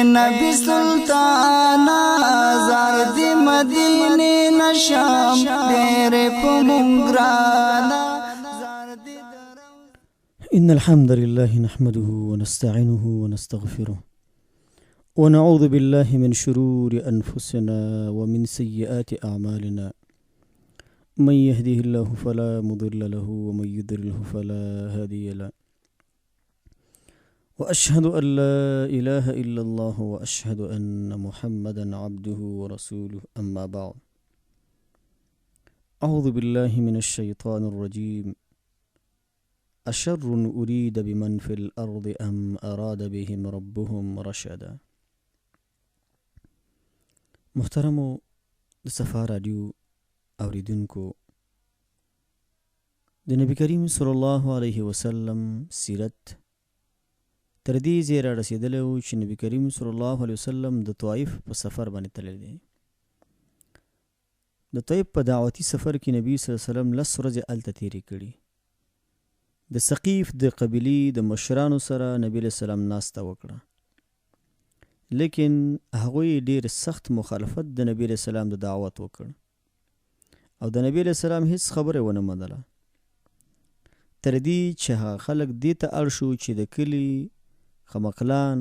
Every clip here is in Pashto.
نبی سلطانا زار دی مدینه نشام دیر پا مونگرانا. إن الحمد لله نحمده ونستعينه ونستغفره ونعوذ بالله من شرور أنفسنا ومن سيئات أعمالنا. من يهده الله فلا مضل له ومن يضلله فلا هادي له. وأشهد أن لا إله إلا الله وأشهد أن محمدا عبده ورسوله. أما بعد، أعوذ بالله من الشيطان الرجيم. أشر أريد بمن في الأرض أم أراد بهم ربهم رشدا. محترمو د صفا رادیو اوریدونکو، د نبی کریم صلی الله علیه وسلم سیرت تر دې ځایه را رسېدلی و چې نبی کریم صلی الله علیه وسلم د طائف په سفر باندې تللی دی. د طائف په دعوتي سفر کې نبی صلی الله علیه وسلم 10 ورځې هلته تېرې کړي. د ثقیف د قبیلې د مشرانو سره نبی علیه السلام ناسته وکړه، لیکن هغوی ډېر سخت مخالفت د نبی علیه السلام د دعوت وکړ او د نبی علیه السلام هیڅ خبره ونه منله، تر دې چې هغه خلک دې ته اړ شو چې د کلي خمقلان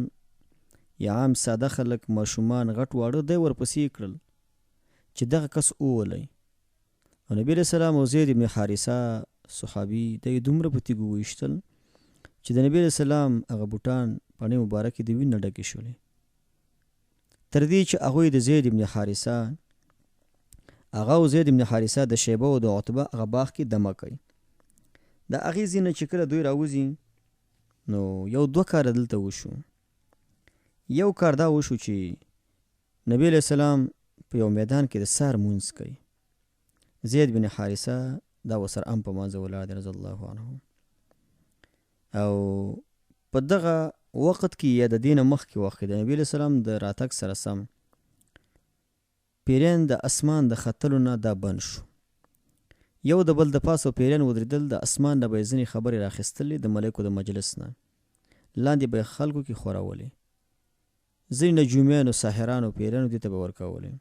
یا عام ساده خلک، ماشومان، غټ واړه دی ورپسې کړل چې دغه کس وولئ. او نبی علیه السلام او زید ابن حارثه صحابي د دومره په تیږو وویشتل چې د نبی علیه السلام هغه بوټان پڼې مبارکې د وینې نه ډکې شولې، تر دې چې هغوی د زید ابن حارثه د شیبه او د عتبه هغه باغ کې دمه کوي. د هغې ځای نه چې کله دوی راوځي نو یو 2 کاره دلته وشو. یو کار دا وشو چې نبی علیه السلام په یو میدان کې د سهار مونځ کوي. زید بن حارثه دا ورسره هم په منځه ولاړ دی رضی الله عنه. او په دغه وخت کې یا د دې نه مخکې وخت کې د نبي علیه السلام د راتګ سره سم پیریان د اسمان د ختلو نه دا بند شو. یو د بل د پاسه پیریان ودرېدل، د اسمان نه به یې ځینې خبرې راخیستلې د ملایکو د مجلس نه، لاندې به یې خلکو کې خورولې، ځینې نجومیانو، ساحرانو، پیریانو دې ته به ورکولې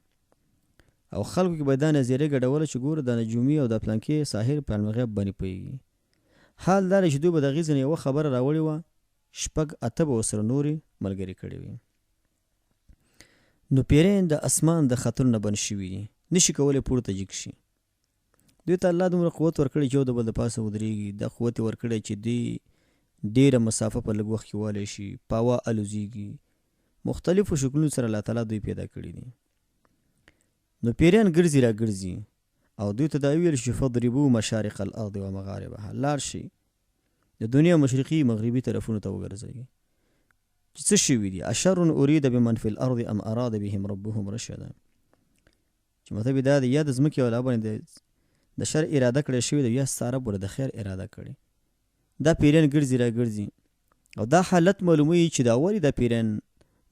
او خلکو کې به دا نظریه ګډوله چې ګوره دا نجومي او دا پلانکې ساحر په علم غیب باندې پوهېږي. حال دا دی چې دوی به د هغې ځینې یوه خبره راوړې وه، 6-8 به ورسره نورې ملګري کړې وي. نو پیریان د اسمان د ختلو نه بند شوي دي، نشي کولی پورته جګ شي. دوی ته الله دومره قوت ورکړی چې یو د بل د پاسه ودرېږي. دا قوت یې ورکړی چې دوی ډېره مسافه په لږ وخت کې وهلی شي، په هوا الوزېږي. مختلفو شکلونو سره الله تعالی دوی پیدا کړي دي. نو پیریان ګرځي را ګرځي او دوی ته دا ویل شي فضربو مشارق الارض و مغاربها، لاړ شي د دنیا مشرقي مغربي طرفونو ته وګرځئ چې څه شوي دي. اشر ارید بمن فی الارض ام اراد بهم ربهم رشدا، چې مطلب دا دی یا د ځمکې والا باندې د شر اراده کړې شوې ده یا ستا رب ورته د خیر اراده کړې. دا پیریان ګرځي را ګرځي او دا حالت معلوموي چې دا ولې دا پیریان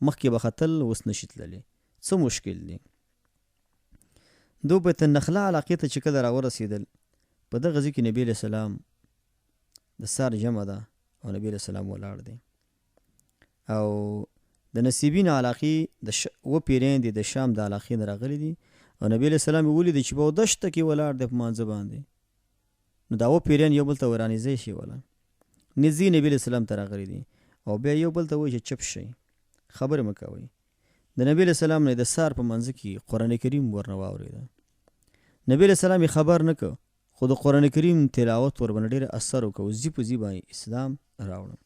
مخکې به ختل اوس نشي تللی، څه مشکل دی. دو بیت النخله علاقې ته چې کله راورسېدل، په دغه ځای کې نبي علیه السلام د سار جمع ده او نبي علیه السلام ولاړ دی. او د نصیبین علاقې و پیریان دي د شام د علاقې نه راغلي دي او نبي علیه السلام یې ولیدي چې په دشته کې ولاړ دی په مانځه باندې. نو دا و پیریان یو بل ته ورانیزی شي، ولا نږدې نبي علیه السلام ته راغلي دي او بیا یو بل ته وایي چې چپ شئ، خبرې مه کوئ. د نبی علیه السلام نه د سار په منځ کې قرآن کریم ورنه واورېده. نبی علیه السلام یې خبر نه که، خو د قرآن کریم تلاوت ورباندې ډېر اثر وکړو، زی په زی باندې اسلام راوړم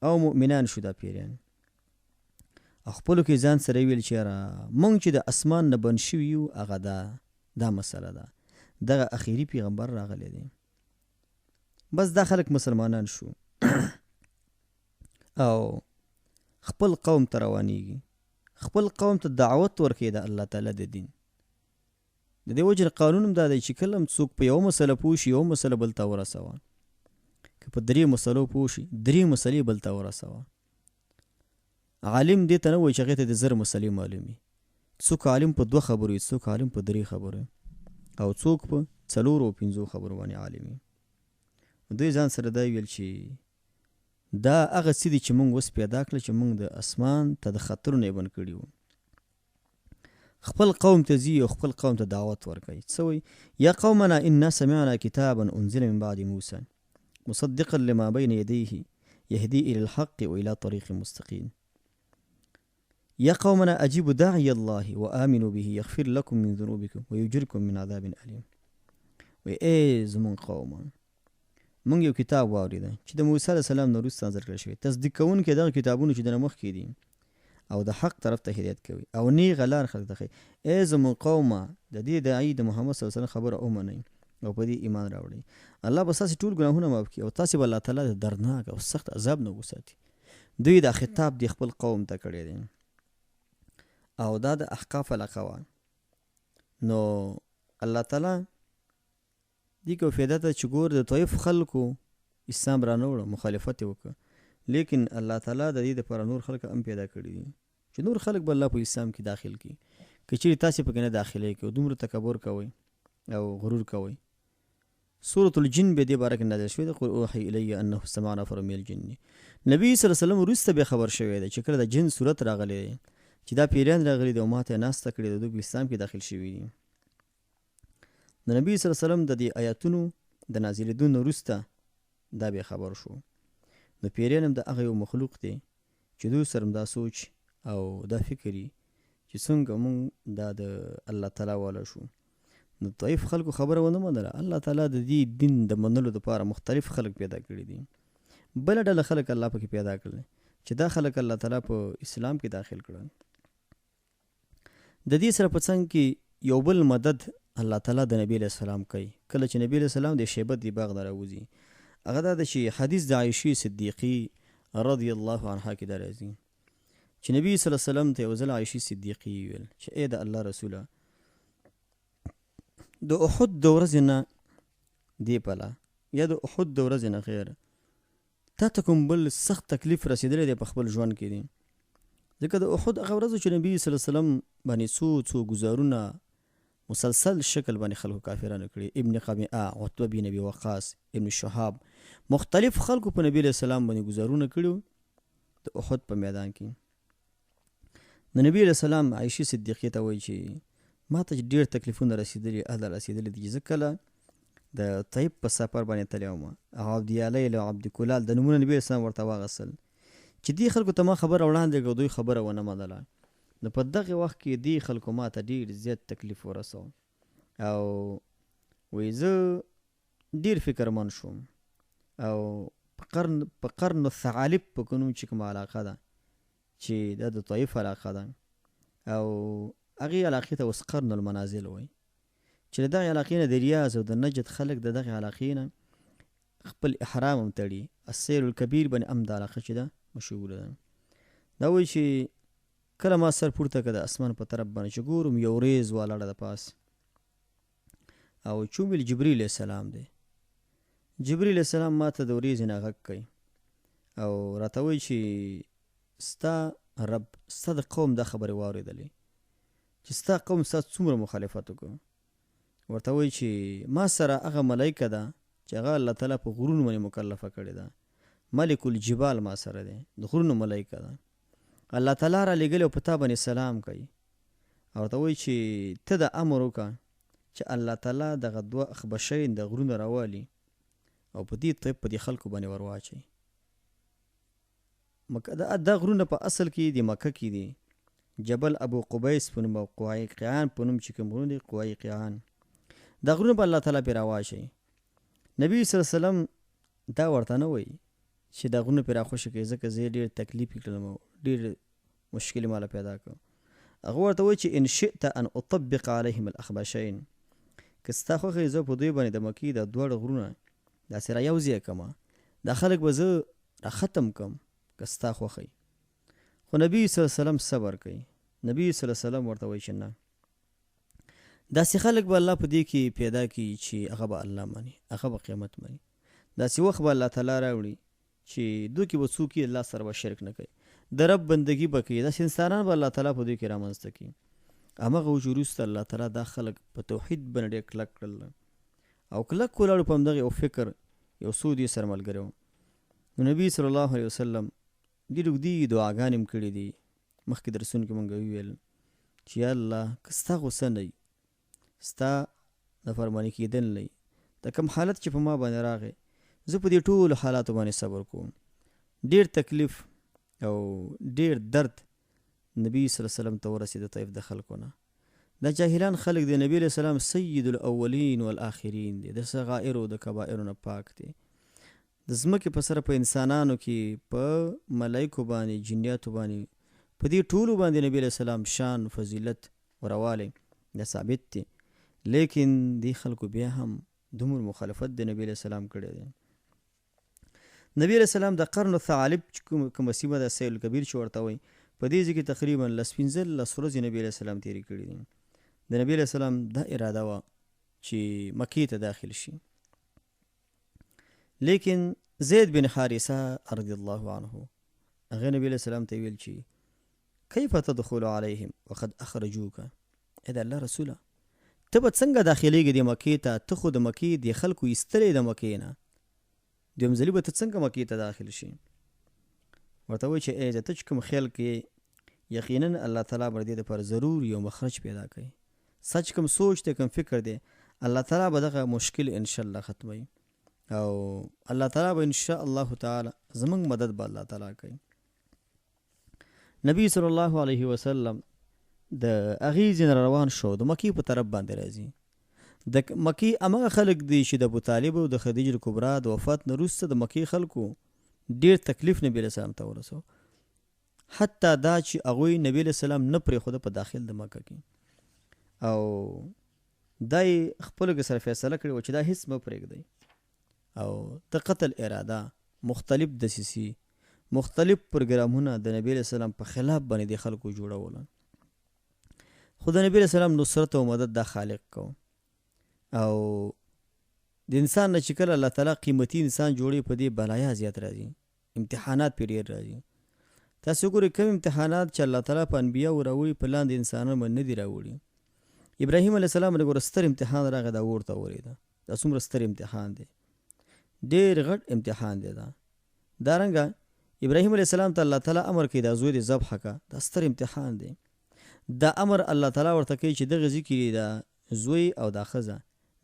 او مؤمنان شو دا پیریان. خپلو کې ځان سره ویل چې یاره مونږ چې د اسمان نه بند شوي یو هغه دا مسله ده، دغه اخیري پیغمبر راغلی دی. بس دا خلک مسلمانان شو او خپل قوم ته روانېږي، خپل قوم ته دعوت ورکوي د الله تعالی د دین. د دې وجه قانون هم دا دی چې کله هم څوک په یوه مسله پوه شي یوه مسله بل ته ورسوه، که په 3 مسلو پوه شي 3 مسلې بل ته ورسوه. عالم دې ته نه وایي چې هغې ته د 1000 مسلې معلومي. څوک عالم په 2 خبرو وي، څوک عالم په 3 خبرو او څوک په 4 او 5 خبرو باندې عالم وي. دوی ځان سره دا ویل چې دا هغه څه دي چې موږ اوس پیدا کړل چې موږ د اسمان ته د خطرونه یې بند کړي وو. خپل قوم ته ځي او خپل قوم ته دعوت ورکوي. څه وایي؟ یا قومنا انا سمعنا کتابا انزل من بعد موسی مصدقا لما بین یدیه یهدی الی الحق والى طریق مستقیم. یا قومنا اجیبوا داعی الله وآمنوا به یغفر لكم من ذنوبکم ویجرکم من عذاب الیم. وی ای زمون قوم، مونږ یو کتاب واورېده چې د موسی علیه السلام نه وروسته نازل کړی شوی، تصدیق کوونکي دغه کتابونو چې دنه مخکې دي او د حق طرف ته هدایت کوي او نیغه لار خلک ته ښیي. ای زموږ قومه، د دې داعي د محمد صلی الله علیه وسلم خبره ومنئ او په دې ایمان راوړئ. الله به ستاسې ټول ګناهونه معاف کړي او تاسې به الله تعالی د دردناک او سخت عذاب نه وساتي. دوی دا خطاب دی خپل قوم ته کړی دی او دا د احقاف علاقه وه. نو الله تعالی دې کوفیده ته چې ګور د طایف خلکو اسلام را نه وړه، مخالفت یې وکړه، لیکن الله تعالی د دې دپاره نور خلک هم پیدا کړي دي چې نور خلک به الله په اسلام کې داخل کړي. که چیرې تاسې پکې نه داخلی کوئ، دومره تکبر کوئ او غرور کوئ. سورة الجن به دې باره کې نازل شوې ده، قل اوحی الی انه استمع نفر من الجن. نبی صلی الله علیه وسلم وروسته بیا خبر شوی دی چې کله د جن صورت راغلی دی چې دا پیریان راغلي دي او ما ته یې ناسته کړې ده، دوی په اسلام کې داخل شوي دي. د نبي صلی الله علیه وسلم د دې آیاتونو د نازلېدو نه وروسته دا بیا خبر شو. نو پیریان هم د هغه یو مخلوق دی چې دوی سره دا سوچ او دا فکري چې څنګه مونږ دا د الله تعالی والا شو. نو طایف خلکو خبره ونه منله. الله تعالی د دې دین د منلو دپاره مختلف خلک پیدا کړي دي. بله ډله خلک الله پکې پیدا کړل چې دا خلک الله تعالی په اسلام کې داخل کړل. د دې سره په څنګ کې یو بل مدد الله تعالی د نبی علیه السلام کوي. کله چې نبی علیه السلام د شیبت دی باغ نه راوځي، هغه دا ده چې حدیث د عایشې صدیقی رضی الله عنها کې دا راځي چې نبی صلی الله علیه وسلم ته یو ځل عایشې صدیقی ویل چې ای د الله رسوله، د احد د ورځې نه دې پله یا د احد د ورځې نه خیر تا ته کوم بل سخت تکلیف رسېدلی دی په خپل ژوند کې دی؟ ځکه د احد هغه ورځ چې نبي صلی الله علیه وسلم باندې څو ګزارونه مسلسل شکل باندې خلکو کافرانو کړي. ابن قمیعه، عتبه بن ابي وقاص، ابن شهاب، مختلف خلکو په نبی علیه السلام باندې ګزارونه کړي د احد په میدان کې. د نبی علیه السلام عایشې صدیقې ته وایي چې ما ته ډېر تکلیفونه رسېدلي دي چې زه کله د طیب په سفر باندې تللی وم او عبدیالیل او عبدکلال د نومونه نبي علیه السلام ورته واغستل چې دې خلکو ته ما خبره وړاندې کړه، دوی خبره ونه منله. نو په دغه وخت کې دې خلکو ما ته ډېر زیات تکلیف ورسو او وایي زه ډېر فکرمند شوم او په قرن الثعالب په نوم چې کومه علاقه ده چې دا د طایف علاقه ده او هغې علاقې ته اوس قرن المنازل وایي چې د دغې علاقې نه د ریاض او د نجد خلک د دغې علاقې نه خپل احرام هم تړي. السیر الکبیر باندې هم د علاقه چې ده مشهوره ده. دا وایي چې کله ما سر پورته که د اسمان په طرف باندې چې ګورم یو ریز والاړه د پاس او چومل جبریل علیه السلام دی. جبریل علیه السلام ما ته د وریځې نه غږ کوي او راته وایي چې ستا رب ستا د قوم دا خبرې واورېدلې چې ستا قوم ستا څومره مخالفت وکړو. ورته وایي چې ما سره هغه ملایکه ده چې هغه الله تعالی په غرونو باندې مکلفه کړې ده. ملک الجبال ما سره دی، د غرونو ملایکه ده. الله تعالی را لېږلې او په تا باندې سلام کوي او ورته وایي چې ته د امر وکړه چې الله تعالی دغه دوه اخبشین د غرونو راوالي او په دې طیب په دې خلکو باندې ور واچوي. دا غرونه په اصل کې د مکه کې دي. جبل ابو قبیس په نوم او قوای قیان په نوم چې کوم غرونه دي، قوای قیان، دا غرونه به الله تعالی پرې راواچوي. نبی صلی الله علیه وسلم دا ورته نه وایي چې دا غرونه پرې راخوشي کوي ځکه زه یې ډېر تکلیف یې کړلم او ډېر مشکل یې ماله پیدا کړ. هغه ورته وایي چې ان شئت ان اطبق علیهم الاخبشین، که ستا خوښه یې زه په دوی باندې د مکې دا دواړه غرونه داسې را یو ځای کړم، دا خلک به زه را ختم کړم که ستا خوښه یې. خو نبي صلی الله علیه وسلم صبر کوي. نبي صلی الله علیه وسلم ورته وایي چې نه، داسې خلک به الله په دې کې پیدا کړي چې هغه به الله مني، هغه به قیامت مني. داسې وخت به الله تعالی راوړي چې دوی کې به څوک الله سره به شرک نه کوي، د رب بندگی به کوي. داسې انسانان به الله تعالی په دوی کې رامنځته کړي. همغه وروسته الله تعالی دا خلک په توحید باندې ډېر کلک کړل او کلک ولاړو په همدغه یو فکر یو سود یې سره ملګری و. نو نبی صلی الله علیه وسلم ډېرې اوږدې دعاګانې هم کړي دي. مخکې درسونو کې مونږ وویل چې یا الله که ستا غوسه نه وي، ستا د فرماني کېدل نه وي، د کوم حالت چې په ما باندې راغی زه په دې ټولو حالاتو باندې صبر کوم. ډېر تکلیف او ډېر درد نبی صلی الله علیه وسلم ته ورسېد طیف د خلکو نه. دا جاهلان خلک دی، نبی علیه السلام سید الاولین والآخرین دی، د صغائرو د کبائرو نه پاک دی. د ځمکې په سره په انسانانو کې په ملایکو باندې جنیاتو باندې په دې ټولو باندې نبی علیه السلام شان فضیلت وروالی دا ثابت دی. لیکن دی خلکو بیا هم دومره مخالفت د نبی علیه السلام کړی دی. نبی علیه السلام د قرن الثعالب کومه سیمه ده سیل الکبیر چې ورته وایي، په دې ځای کې تقریبا 15 ورځې نبی علیه السلام تېرې کړي دي. د نبی علیه السلام دا اراده وه چې مکې ته داخل شي، لیکن زید بن حارثه رضی الله عنه هغه نبی علیه السلام ته ویل چې کیف تدخل علیهم وقد اخرجوک، ای د الله رسوله ته به څنګه داخلیږي د مکې ته؟ ته خو د مکې د خلکو ایستلی د مکې نه، دویم ځلي به ته څنګه مکې ته داخل شي؟ ورته وایي چې ای ته چې کوم خیال کې یقینا الله تعالی به دې دپاره ضرور یو مخرج پیدا کوي. سچ کوم سوچ دی، کوم فکر دی، الله تعالی به دغه مشکل انشاءالله ختموي او الله تعالی به انشاء الله تعالی زمونږ مدد به الله تعالی کوي. نبی صلی الله علیه وسلم د هغې ځای نه روان شو، د مکې په طرف باندې راځي. د مکې همغه خلک دي چې د ابوطالب او د خدیجې الکبرا د وفات نه وروسته د مکې خلکو ډېر تکلیف نبی علیه السلام ته ورسو، حتی دا چې هغوی نبی علیه السلام نه پرېښوده په داخل د مکه کې، او دا یې خپلو کې سره فیصله کړې وه چې دا هېڅ مه پرېږدئ، او د قتل اراده، مختلف دسیسې، مختلف پروګرامونه د نبی علیه السلام په خلاف باندې د خلکو جوړوله. خو د نبی علیه السلام نصرت او مدد دا خالق کو، او د انسان نه چې کله الله تعالی قیمتي انسان جوړي په دې بلایا زیات راځي، امتحانات پرې ډېر راځي. تاسو ګورئ کوم امتحانات چې الله تعالی په انبیاو راوړي په لاندې انسانانو باندې نه دي راوړي. ابراهیم علیه السلام باندې ګوره ستر امتحان راغی، دا اور ته ورېده، دا څومره ستر امتحان دی، ډېر غټ امتحان دی. دارنګه ابراهیم علیه السلام ته الله تعالی امر کوي دا زوی دې ذبح کړه، دا ستر امتحان دی. دا امر الله تعالی ورته کوي چې دغه ځای کې دا زوی او دا ښځه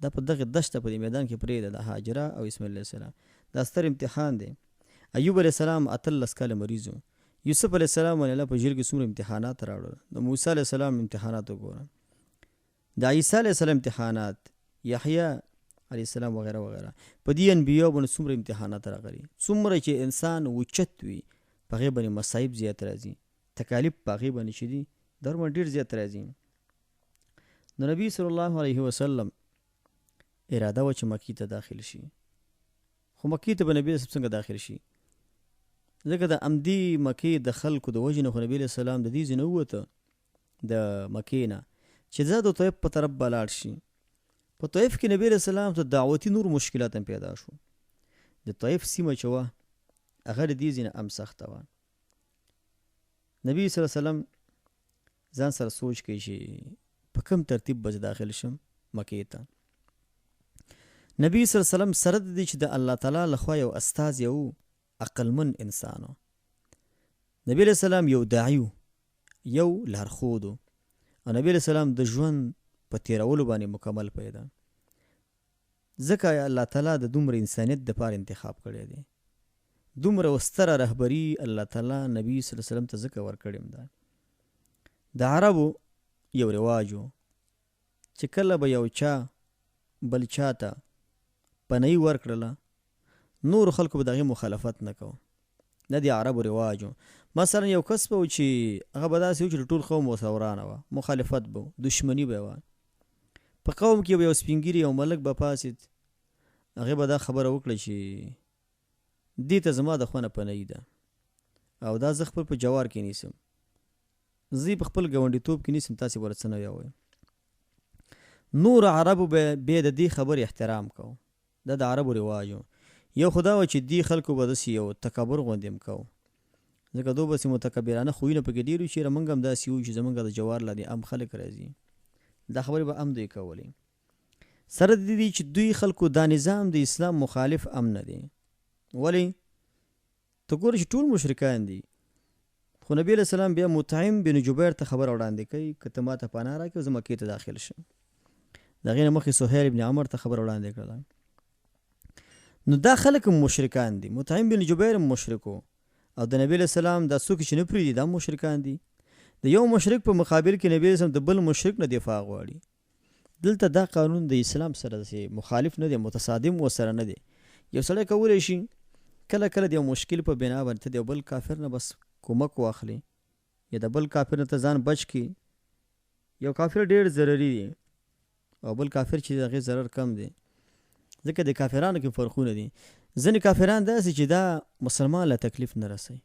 دا په دغه دشته په دې میدان کې پرېږده، د هاجره او اسماعیل علیه السلام، دا ستر امتحان دی. ایوب علیه السلام 18 کاله مریض و، یوسف علیه السلام باندې الله په جیل کې څومره امتحانات راوړل، د موسی علیه السلام امتحانات وګوره، د عیسی علیه السلام امتحانات، یحیی علیه السلام وغیره وغیره، په دې انبیاو باندې څومره امتحانات راغلي. څومره چې انسان اوچت وي په هغې باندې مصایب زیات راځي، تکالیف په هغې باندې چې دي دا ورباندې ډېر زیات راځي. نو نبی صلی الله علیه وسلم اراده وه چې مکې ته داخل شي، خو مکې ته به نبی څنګه داخل شي؟ ځکه د همدې مکې د خلکو د وجې نه خو نبي علیه السلام د دې ځای نه ووته د مکې نه چې ځه د طیف په طرف به لاړ شي. په طیف کې نبی علیه السلام ته دعوتي نور مشکلات هم پیدا شو. د طیف سیمه چې وه هغه د دې ځای نه هم سخته وه. نبی صلی الله علیه وسلم ځان سره سوچ کوي چې په کوم ترتیب به زه داخل شم مکې ته. نبی صلی الله علیه وسلم سره د دې چې د الله تعالی لخوا یو استاذ، یو عقلمن انسان و. نبی علیه السلام یو داعی و، یو لارښود و، او نبی علیه السلام د ژوند په تېرولو باندې مکمل پیدا، ځکه الله تعالی د دومره انسانیت دپاره انتخاب کړی دی. دومره ستره رهبري الله تعالی نبی صلی الله علیه وسلم ته ځکه ورکړې ده. د عربو یو رواج و چې کله به یو چا بل چا ته پنهی ورکړله نور خلکو به د هغې مخالفت نه کوه، دا د عربو رواج و. مثلا یو کس به و چې هغه به داسې و چې ټول قوم ورسره ورانه وه، مخالفت به و، دشمني به وه. په قوم کې به یو سپین ږیري یو ملک به پاسېد، هغې به دا خبره وکړه چې دې ته زما د خوا نه پنهی ده او دا زه خپل په جوار کې نیسم، زه په خپل ګاونډیتوب کې نیسم، تاسې ورته څه نه وایئ. نور عربو به بیا د دې خبرې احترام کوو، دا د عربو رواج و. یو خو دا و چې دې خلکو به داسې یو تکبر غوندې هم کوو، ځکه دو بسې متکبرانه خویونه پکې ډېر وي چې موږ هم داسې وو چې زموږ د جوار لاندې عام خلک راځي، دا خبرې به هم دوی کولې. سره د دې چې دوی خلکو دا نظام د اسلام مخالف هم نه دی. ولې؟ ته ګوره چې ټول مشرکان دي، خو نبی علیہ السلام بیا مطعم بن جبیر ته خبر وړاندې کوي که ته ما ته پناه راکړې زه مکې ته داخل شم. د هغې نه مخکې سهیل بن عمر ته خبر وړاندې کړله. نو دا خلک هم مشرکان دي. مطعم بن جبیر هم مشرک و او د نبی علیہ السلام دا څوک چې نه پرېږدي دا مشرکان دي. د یو مشرک په مقابل کې نبی علیہ السلام د بل مشرک نه دفاع غواړي. دلته دا قانون د اسلام سره مخالف نه دی، متصادم ورسره نه دی. یو سړی کولی شي کله کله د یو مشکل په بنا باندې د یو بل کافر نه بس کومک واخلي یا د بل کافر نه ته ځان بچ کړي. یو کافر ډېر ضرري دی او بل کافر چې د هغې ضرر کم دی، ځکه د کافرانو کې فرقونه دي. ځینې کافران داسې چې دا مسلمان له تکلیف نه رسوي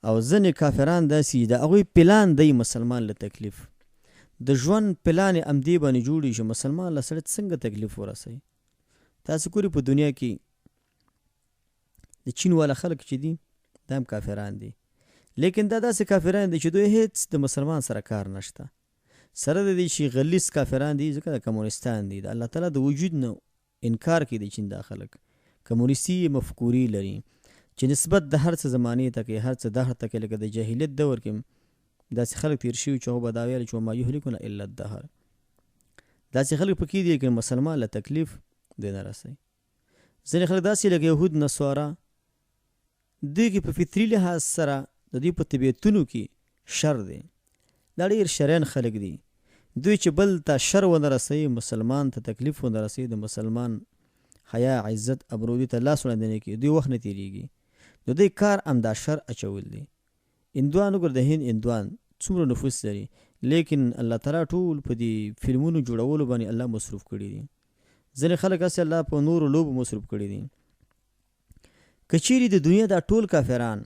او ځینې کافران داسې د هغوی پلان دی مسلمان له تکلیف. د ژوند پلان یې همدې باندې جوړي چې مسلمان له سړی څنګه تکلیف ورسوي. تاسې ګورئ په دنیا کې د چین والا خلک چې دي دا هم کافران دي، لیکن دا داسې کافران دي چې دوی هیڅ د مسلمان سره کار نشته. سره د دې چې غلیظ کافران دي ځکه د کمونستان دي، د الله تعالی د وجود نه انکار کوي د چین دا خلک. کمونیستي مفکورې لري چې نسبت د هر څه زمانې ته کوي، هر څه دهر ته کوي. لکه د جاهلیت دور کې داسې خلک تیر شوي چې هغو به دا ویل چې وما یهلکنا الا الدهر. داسې خلک پکې دي چې مسلمان له تکلیف دی نه رسوي. ځینې خلک داسې لکه یهود نصارا دوی کې په فطري لحاظ سره د دوی په طبیعتونو کې شر دی. دا ډېر شریان خلک دي. دوی چې بل ته شر ونه رسوي، مسلمان ته تکلیف ونه رسوي، د مسلمان حیا عزت ابرودي ته لاس وړاندې نه کوي، دوی وخت نه تېرېږي. د دوی کار همدا شر اچول دی. هندوان وګوره، د هند هندوان څومره نفوس لري، لیکن الله تعالی ټول په دې فلمونو جوړولو باندې الله مصروف کړي دي. ځینې خلک هسې الله په نورو لوبو مصروف کړي دي. که چیرې د دنیا دا ټول کافران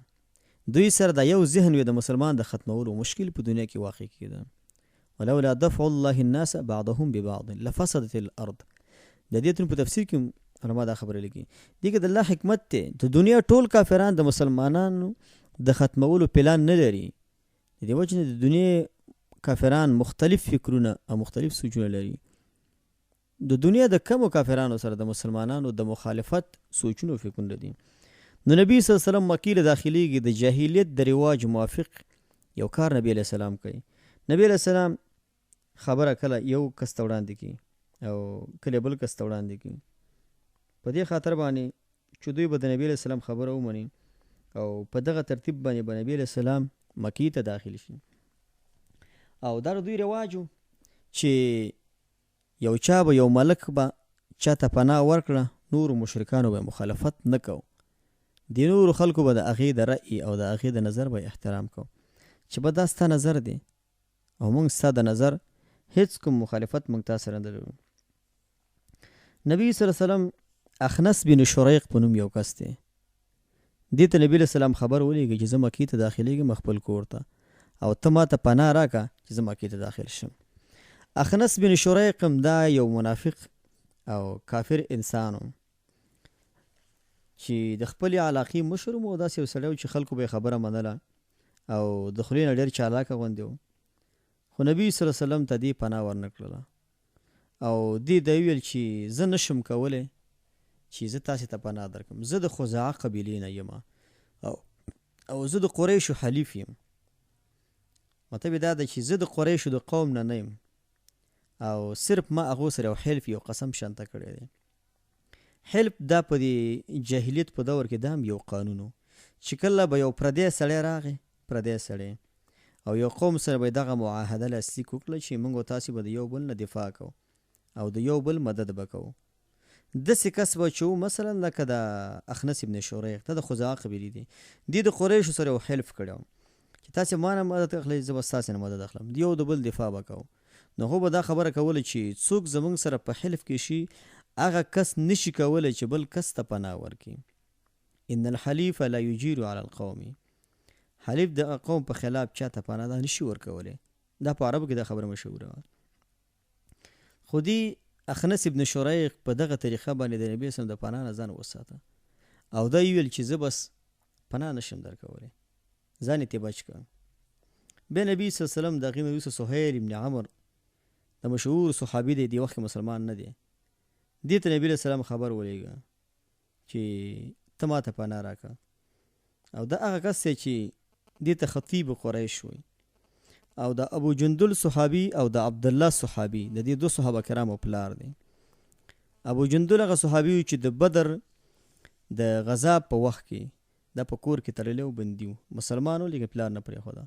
دوی سره دا یو ذهن وي د مسلمان د ختمولو، مشکل په دنیا کې واقع کېده. ولولا دفع الله الناس بعضهم ببعض لفسدت الارض. د دې په تفسیر کې علما دا خبره لیکي دي کې د الله حکمت دی. د دنیا ټول کافران د مسلمانانو د ختمولو پلان نه لري. د دې وجه نه د دنیا کافران مختلف فکرونه او مختلف سوچونه لري. د دنیا د کمو کافرانو سره د مسلمانانو د مخالفت سوچونه او فکرونه دي. نو نبی صلی الله علیه وسلم مکې له داخلېږي، د جاهلیت د رواج موافق یو کار نبی علیه السلام کوي. نبی علیه السلام خبره کله یو کس ته وړاندې کړي او کله بل کس ته وړاندې کړي، په دې خاطر باندې چې دوی به د نبی علیه السلام خبره ومني او په دغه ترتیب باندې به نبی علیه السلام مکې ته داخل شي. او دا دوی رواج و چې یو چا به یو ملک به چا ته پناه ورکړه، نورو مشرکانو به مخالفت نه کو. د نورو خلکو به د هغې د رأي او د هغې د نظر به احترام کو چې به دا ستا نظر دی او موږ ستا د نظر هیڅ کوم مخالفت موږ تا سره نه لرو. نبی صلی الله علیه وسلم اخنس بن شریق په نوم یو کس دی. دې ته نبی علیه السلام خبر ولیږي چې زه مکې ته داخلېږم خپل کور ته او ته ما ته پناه راکړه چې زه مکې ته داخل شم. اخنس بن شریق هم دا یو منافق او کافر انسان و چې د خپلې علاقې مشر و. داسې یو سړی و چې خلکو به یې خبره منله او د خولې نه ډېر چالاکه غوندې و. خو نبي صلی الله علیه وسلم ته دې پناه ورنه کړله او دې ته ویل چې زه نشم کولی چې زه تاسې ته پناه درکړم. زه د خزاعه قبیلې نه یم او زه د قریشو حلیف یم. مطلب یې دا ده چې زه د قریشو د قوم نه یم او صرف ما هغو سره یو حلف یو قسم شانته کړی دی. حلف دا په دې جاهلیت په دور کې دا هم یو قانون و چې کله به یو پردی سړی راغی، پردی سړی او یو قوم سره به دغه معاهده لاسلیک وکړه چې موږ تاسې به د یو بل نه دفاع کوو او د یو بل مدد به کوو. داسې کس به چې و مثلا لکه د اخنس ابن شریق، ته د خزاعه قبیلې دي، دې د قریشو سره یو حلف کړی و چې تاسې ما نه مدد اخلئ، زه به ستاسې نه مدد اخلم، د یو د بل دفاع به کوو. نو هغو به دا خبره کوله چې څوک زموږ سره په حلف کې شي هغه کس نشي کولی چې بل کس ته پناه ورکړي. ان الحلیف لا یجیر علی القوم. حلیف د قوم په خلاف چاته پناه ده نشي ورکولی. دا په عربو کې دا خبره مشهوره وه. خو دې اخنس ابن شریق په دغه طریقه باندې د نبي اسلام د پناه نه ځان وساته او دا ویل چې زه بس پناه نشم درکولی، ځان یې بچ کړه. بیا نبي صلی الله علیه وسلم د هغې نه وروسته سهیل ابن عمر د مشهور صحابي دی، دې وخت کې مسلمان نه دی. دې ته نبي علیه السلام خبر ولیږه چې ته ما ته پناه راکړه. او دا هغه کس دی چې دې ته خطیب قریش وي. او د ابو جندل صحابي او د عبد الله صحابي د دې دو صحابه کرامو پلار دی. ابو جندل هغه صحابي چې د بدر د غزا په وخت کې دا په کور کې تړلی و، بندي و، مسلمانو لیکن پلار نه پرېښوده.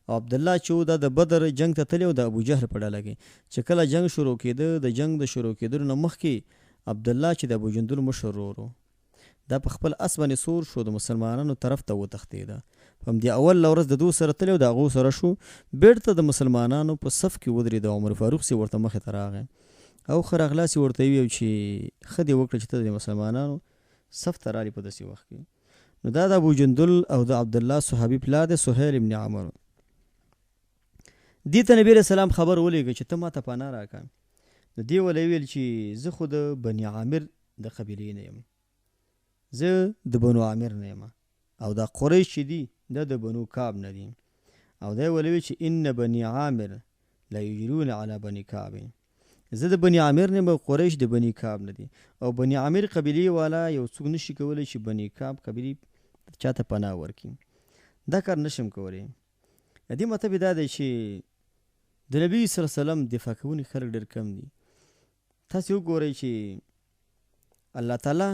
او عبدالله چې دا د بدر جنگ ته تللی و د ابو جهل په ډله کې، چې کله جنگ شروع کېده د جنگ د شروع کېدلو نه مخکې عبدالله چې د ابو جندل مشر ورور و دا په خپل اس باندې سور شو، د مسلمانانو طرف ته وتښتېده. په همدې اول ورځ د دو سره تللی و، د هغو سره شو، بېرته د مسلمانانو په صف کې ودرېد. عمر فاروق سي ورته مخې ته راغی او ښه راغلاس ورته وویل چې ښه دې وکړه چې ته د مسلمانانو صف ته رالې په داسې وخت کې. نو دا د ابو جندل او د عبدالله صحابي پلار دی، سهیل ابن عمرو. دې ته نبي علیه السلام خبر ولېږه چې ته ما ته پناه راکړه. نو دې وله ویل چې زه خو د بني عامر د قبیلې نه یم، زه د بنو عامر نه یم، او دا قریش چې دي دا د بنو کعب نه دي. او دا وله ویل چې ان بني عامر لا یجرون علی بني کعب، زه د بني عامر نه یم، قریش د بني کعب نه دي. او بني عامر قبیلې والا یو څوک نشي کولی چې بني کعب قبیلې چاته پناه ورکړي، دا کار نشم کولی. دې مطلب دا دی چې د نبي صلی الله علیه وسلم دفاع کوونکي خلک ډېر کم دي. تاسې وګورئ چې الله تعالی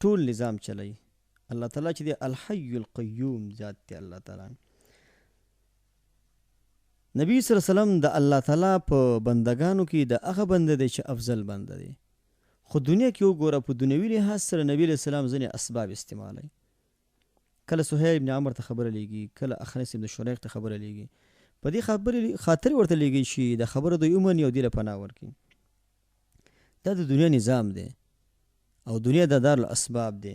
ټول نظام چلوي. الله تعالی چې دی الحي القیوم ذات دی. الله تعالی نبی صلی الله علیه وسلم د الله تعالی په بندگانو کې د هغه بنده دی چې افضل بنده دی. خو دنیا کې وګوره په دنیوي لحاظ سره نبی علیه السلام ځینې اسباب استعمالوي. کله سهیل ابن عمر ته خبره لیږي، کله اخنس ابن شریق ته خبره لیږي، په دې خبرې خاطر ورته لیږي چې د خبره دوی ومني او دې له پناه ورکړي. دا د دنیا نظام دی او دنیا د دارالاسباب دی،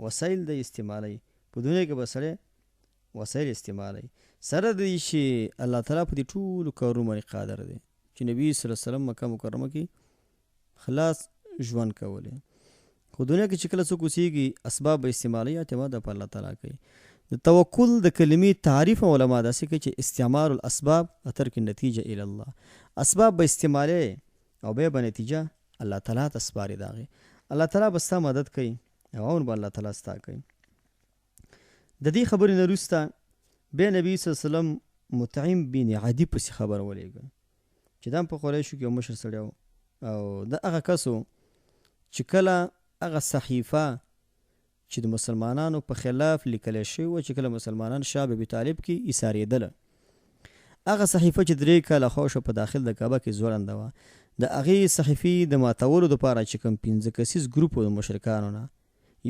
وسایل د استعمالوي. په دنیا کې به سړی وسایل استعمالوي سره د دې چې الله تعالی په دې ټولو کارونو باندې قادر دی چې نبي صلی الله علیه وسلم مکه مکرمه کې خلاص ژوند کولی. خو دنیا کې چې کله څوک اوسېږي اسباب به استعمالوي، اعتماد په الله تعالی کوي. د توکل د کلمې تعریف علما داسې کوي چې استعمال الاسباب اترک النتیجه الی الله. اسباب به استعمالوي او بیا به نتیجه الله تعالی ته سپاري. داغې الله تعالی به ستا مدد کوي او عون به الله تعالی ستا کوي. د دې خبرې نه وروسته بیا نبي صلی الله علیه وسلم مطعم بن عدي پسې خبر ولېږه چې دا په قریشو کې یو مشر سړی و او د هغه کس و چې کله هغه صحیفه چې د مسلمانانو په خلاف لیکلی شوې وه چې کله مسلمانان شاه ابي طالب کې ایسارېدله، هغه صحیفه چې 3 کاله خوشه په داخل د کعبه کې ځوړنده وه، د هغې صحیفې د ماتولو دپاره چې کوم 15 کسیز ګروپ و د مشرکانو نه،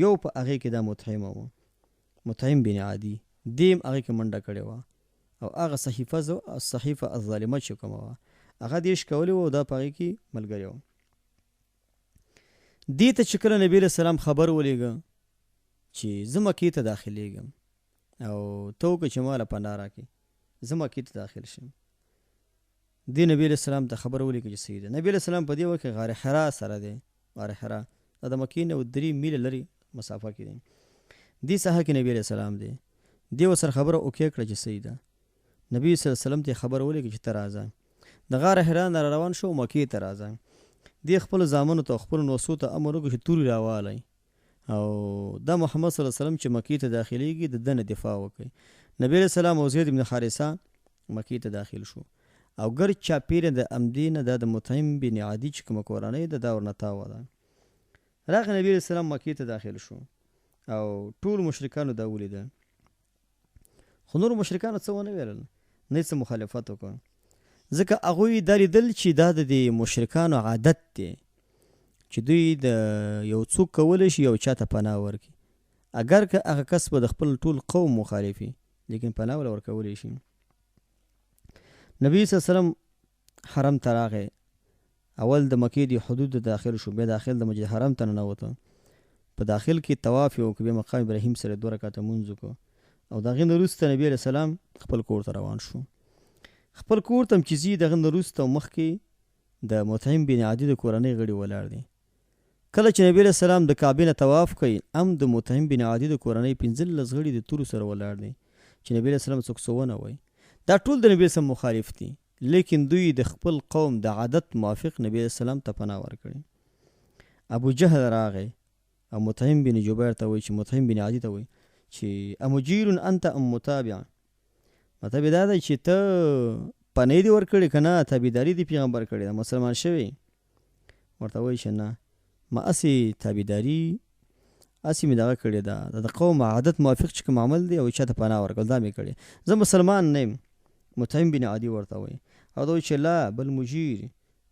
یو په هغې کې دا مطعمه و، مطعم بن عدي. دیم هغې کې منډه کړې وه او هغه صحیفه الظالمه چې کومه وه هغه دیش کولی و او دا په هغې کې ملګری و. دې ته چې کله نبي علیه السلام خبر ولېږه چې زه مکې ته داخلېږم او ته وکړه چې ما له پناه راکړې، زه مکې ته داخل شم. دې نبي علیه السلام ته خبر ولېږه چې صحیح ده. نبي علیه السلام په دې وخت کې غار حرا سره دی. غار حرا دا د مکې نه 3 میله لرې مسافه کې دی. دې ساحه کې نبي علیه السلام دی. دې ورسره خبره اوکې کړه چې صحیح ده. نبي صلی الله علیه وسلم ته خبر ولېږه چې ته راځه. د غار حرا نه روان شو مکې ته راځه. دې خپل زامنو ته خپل نوسو ته امر وکړ چې تورې راوالی او دا محمد صلی الله علیه وسلم چې مکې ته داخلېږي د ده نه دفاع وکړي. نبي علیه السلام او زید بن حارثه مکې ته داخل شو او ګرد چاپېره د همدې نه دا د مطعم بن عدي چې کومه کورنۍ ده دا ورنه تاوه ده. راغی نبي علیه السلام مکې ته داخل شو او ټول مشرکانو دا ولیدل. خو نور مشرکانو څه ونه ویل، نه څه مخالفت وکړ، ځکه هغوی دا لیدل چې دا د دې مشرکانو عادت دی چې دوی د یو څوک کولی شي یو چاته پناه ورکړي، اگر که هغه کس به د خپل ټول قوم مخالف وي لیکن پناه وله ورکولی شي. نبي صلی الله علیه وسلم حرم ته راغی. اول د مکې د حدود داخل شو، بیا داخل د مسجد حرم ته ننوته. په داخل کې طواف یې وکړ، بیا مقام ابراهیم سره 2 رکعته لمونځ وکړو او د هغې نه وروسته نبي علیه السلام خپل کور ته روان شو. خپل کور ته هم چې ځي د هغې نه وروسته مخکې د مطعم بن عدي د کورنۍ غړي ولاړ دي. کله چې نبي علیه السلام د کعبې نه طواف کوي هم د مطعم بن عدي د کورنۍ 15 غړي د تورو سره ولاړ دي چې نبي علیه السلام څوک څه ونه وایي. دا ټول د نبي علیه السلام مخالف دي لیکن دوی د خپل قوم د عادت موافق نبي علیه السلام ته پناه ورکړي. ابو جهل راغی او مطعم بن جبیر ته وایي چې مطعم بن عدي ته وایي چې امجیر انت ام متابع، مطلب دا دی چې ته پنۍ دې ورکړې که نه تابعداري دې پیغمبر کړې ده، مسلمان شوی؟ ورته وایي چې نه، ما هسې تابعداري هسې مې دغه کړې ده، د قوم عادت موافق چې کوم عمل دی او چا ته پناه ورکړل دا مې کړې، زه مسلمان نه یم. مطعم بن عدي ورته وایي، هغه وایي چې لا بل مجیر،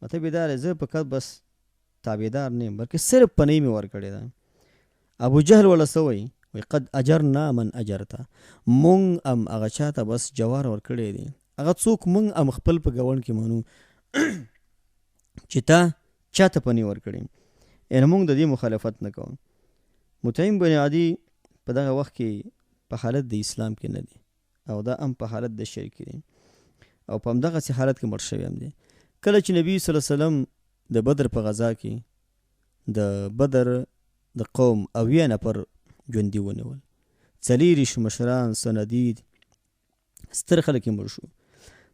مطلب دا دی زه فقط بس تابعدار نه یم بلکې صرف پنۍ مې ورکړې ده. ابو جهل وله څه وایي؟ وایي قد اجرنا من اجرته، مونږ هم هغه چا ته بس جوار ورکړی دی، هغه څوک مونږ هم خپل په ګوند کې منو چې تا چا ته پنۍ ورکړې، یعنې مونږ د دې مخالفت نه کوو. مطعم بن عدي په دغه وخت کې په حالت د اسلام کې نه دی او دا هم په حالت د شرک دی او په همدغسې حالت کې مړ شوی هم دی. کله چې نبي صلی الله علیه وسلم د بدر په غزا کې د بدر د قوم 80 نفر ژوندي ونیول، 40 مشران سندید ستر خلک یې مړ شو.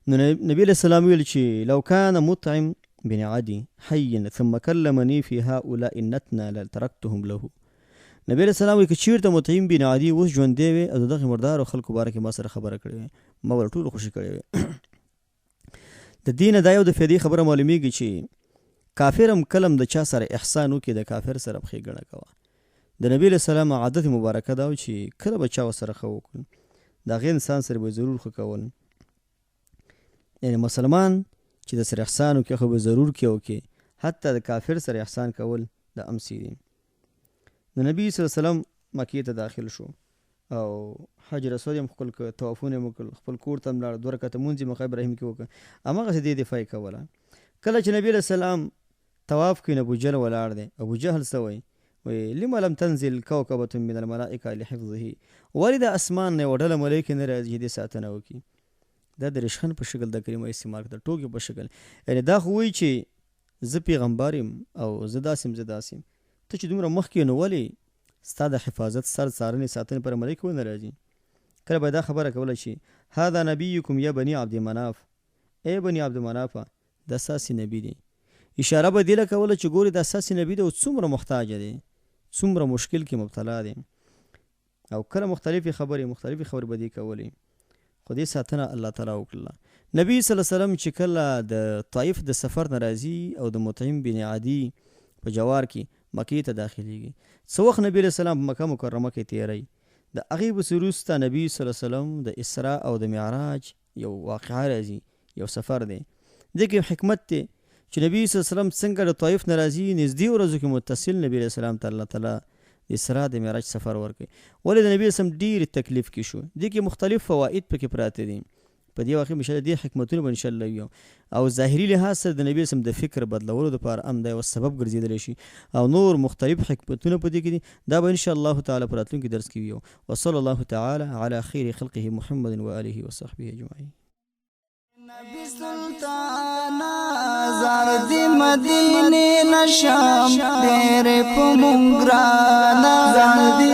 نو نبي علیه السلام ویل چې لو کان مطعم بن عدي حیا ثم کلمني فی هؤلاء النتنه لترکتهم له. نبی علیه السلام وایي که چېرته مطعم بن عدي اوس ژوندی وی او د دغې مردارو خلکو باره کې ما سره خبره کړې وی، ما ور ټولو خوشي کړې وی. د دې نه دا یو د فایدې خبره معلومیږي چې کافر هم کله هم د چا سره احسان وکړي د کافر سره ښېګڼه کوه. د نبي علیه السلام عادت مبارکه دا و چې کله به چا ورسره ښه وکړو د هغې انسان سره به ضرور ښه کول، یعنې مسلمان چې د سره احسان وکړي خو به ضرور کې وکړي، حتی د کافر سره احسان کول د امسی دي. د نبي صلی الله علیه وسلم مکې ته داخل شو او حج اسود یې خپل طوافونه یې وکړل، خپل کور ته هم لاړ، 2 رکعته لمونځ یې مقام ابراهیم کې وکړ، هماغسې دې دفاع یې کوله. کله چې نبي علیه السلام طواف کوي ابو جهل ولاړ دی. ابو جهل څه وایي؟ وایي لم لم تنزل کوكبة من الملائکه لحفظه، ولې د اسمان نه یوه ډله ملایکې نه راځي چې دې ساتنه وکړي. دا د رشخن په شکل د کلمه استعمال کړه، د ټوکې په شکل، یعنې دا خو وایي چې زه پیغمبر یم او زه داسې یم زه داسې یم، ته چې دومره مخکې نو ولې ستا د حفاظت سر څارنې ساتنې پر ملایکې ونه راځي؟ کله به دا خبره کوله چې هذا نبیکم یا بني عبد مناف، ای بني عبد منافه دا ستاسې نبي دی. اشاره به دې له کوله چې ګورې دا ستاسې نبي دی او څومره محتاجه دی، څومره مشکل کې مبتلا دی، او کله مختلفې خبرې به دې کولې، خو دې ساتنه الله تعالی وکړله. نبي صلی الله علیه وسلم چې کله د طائف د سفر نه راځي او د مطعم بن عدي په جوار کې مکې ته داخلېږي، څه وخت نبي علیه السلام په مکه مکرمه کې تېروي. د هغې پسې وروسته نبي صلی الله علیه وسلم د اسراء او د معراج یو واقعه راځي، یو سفر دی. دې کې حکمت دی چې نبي صلی الله علیه وسلم څنګه د طائف نه راځي، نږدې ورځو کې متصل نبي علیه السلام ته الله تعالی د اسراء د معراج سفر ورکوي. ولې د نبي علیه السلام ډېرې تکلیف کې شو، دې کې مختلف فواید پکې پراته دي. په دې واقع انشاءالله دې حکمتونه به انشاءالله وي او ظاهري لحاظ سره د نبي اسلام د فکر بدلولو دپاره هم دا یو سبب ګرځېدلی شي او نور مختلف حکمتونه په دې کې دي. دا به انشاءالله تعالی په راتلونکي درس کې وي. وصلی الله تعالی علی خیر خلقه محمد و آله و صحبه اجمعین. نبی سلطانا زار دی مدینه نشام ډېر په مونږ ګرانه، زار دی